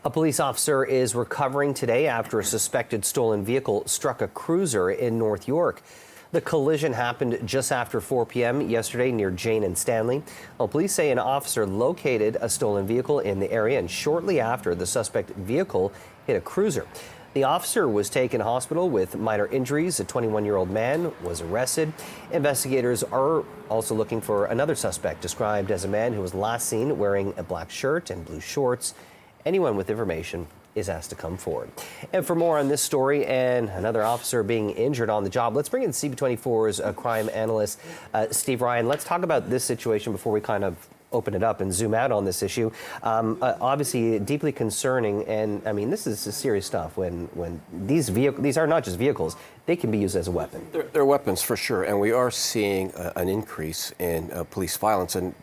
A police officer is recovering today after a suspected stolen vehicle struck a cruiser in North York. The collision happened just after 4 p.m. yesterday near Jane and Stanley. Well, police say an officer located a stolen vehicle in the area, and shortly after, the suspect vehicle hit a cruiser. The officer was taken to hospital with minor injuries. A 21-year-old man was arrested. Investigators are also looking for another suspect, described as a man who was last seen wearing a black shirt and blue shorts. Anyone with information is asked to come forward. And for more on this story and another officer being injured on the job, let's bring in CB24's crime analyst, Steve Ryan. Let's talk about this situation before we kind of open it up and zoom out on this issue. Obviously deeply concerning, and I mean, this is serious stuff when these are not just vehicles, they can be used as a weapon. They're weapons for sure, and we are seeing an increase in police violence. And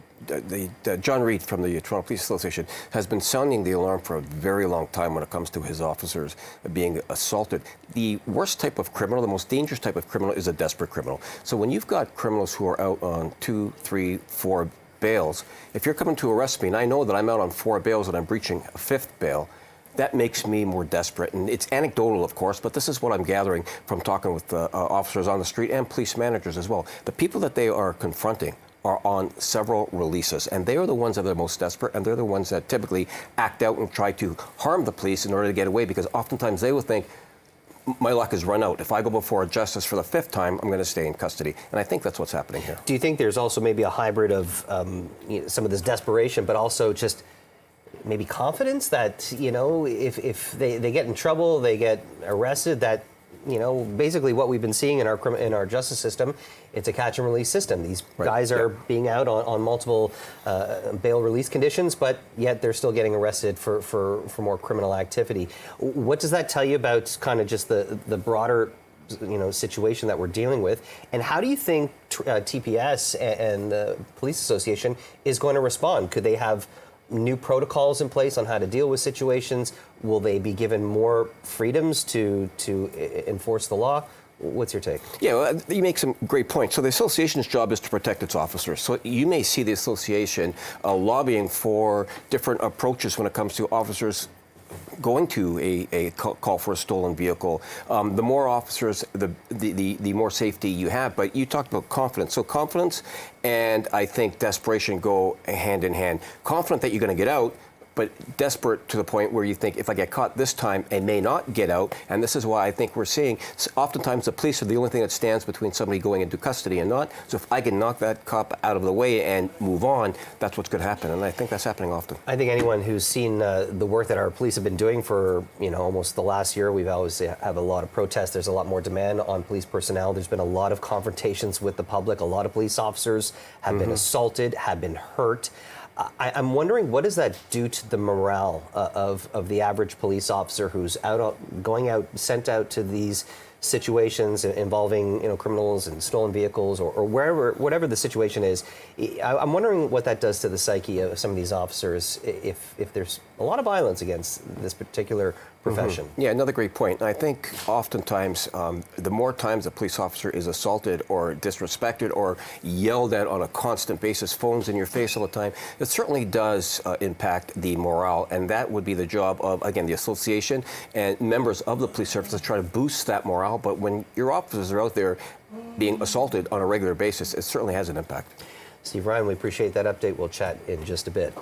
John Reid from the Toronto Police Association has been sounding the alarm for a very long time when it comes to his officers being assaulted. The worst type of criminal, the most dangerous type of criminal, is a desperate criminal. So when you've got criminals who are out on 2, 3, 4 bails, if you're coming to arrest me and I know that I'm out on 4 bails and I'm breaching a 5th bail, that makes me more desperate. And it's anecdotal, of course, but this is what I'm gathering from talking with officers on the street and police managers as well. The people that they are confronting are on several releases, and they are the ones that are the most desperate, and they're the ones that typically act out and try to harm the police in order to get away, because oftentimes they will think, my luck has run out. If I go before a justice for the 5th time, I'm going to stay in custody. And I think that's what's happening here. Do you think there's also maybe a hybrid of some of this desperation, but also just maybe confidence that, you know, if they get in trouble, they get arrested, that, you know, basically what we've been seeing in our justice system, it's a catch and release system. These guys are being out on multiple bail release conditions, but yet they're still getting arrested for more criminal activity. What does that tell you about kind of just the broader, you know, situation that we're dealing with? And how do you think TPS and the Police Association is going to respond? Could they have new protocols in place on how to deal with situations? Will they be given more freedoms to enforce the law? What's your take? Yeah, well, you make some great points. So the association's job is to protect its officers. So you may see the association lobbying for different approaches when it comes to officers going to a call for a stolen vehicle. The more officers, the more safety you have. But you talked about confidence. So confidence and I think desperation go hand in hand. Confident that you're going to get out, but desperate to the point where you think, if I get caught this time, I may not get out. And this is why I think we're seeing, oftentimes the police are the only thing that stands between somebody going into custody and not. So if I can knock that cop out of the way and move on, that's what's going to happen. And I think that's happening often. I think anyone who's seen the work that our police have been doing for, you know, almost the last year, we've always have a lot of protests. There's a lot more demand on police personnel. There's been a lot of confrontations with the public. A lot of police officers have been assaulted, have been hurt. I'm wondering, what does that do to the morale of the average police officer who's sent out to these situations involving, you know, criminals and stolen vehicles or whatever the situation is? I'm wondering what that does to the psyche of some of these officers if there's a lot of violence against this particular profession. Yeah, another great point. And I think oftentimes the more times a police officer is assaulted or disrespected or yelled at on a constant basis, phones in your face all the time, it certainly does impact the morale. And that would be the job of, again, the association and members of the police service to try to boost that morale. But when your officers are out there being assaulted on a regular basis, it certainly has an impact. Steve Ryan, we appreciate that update. We'll chat in just a bit.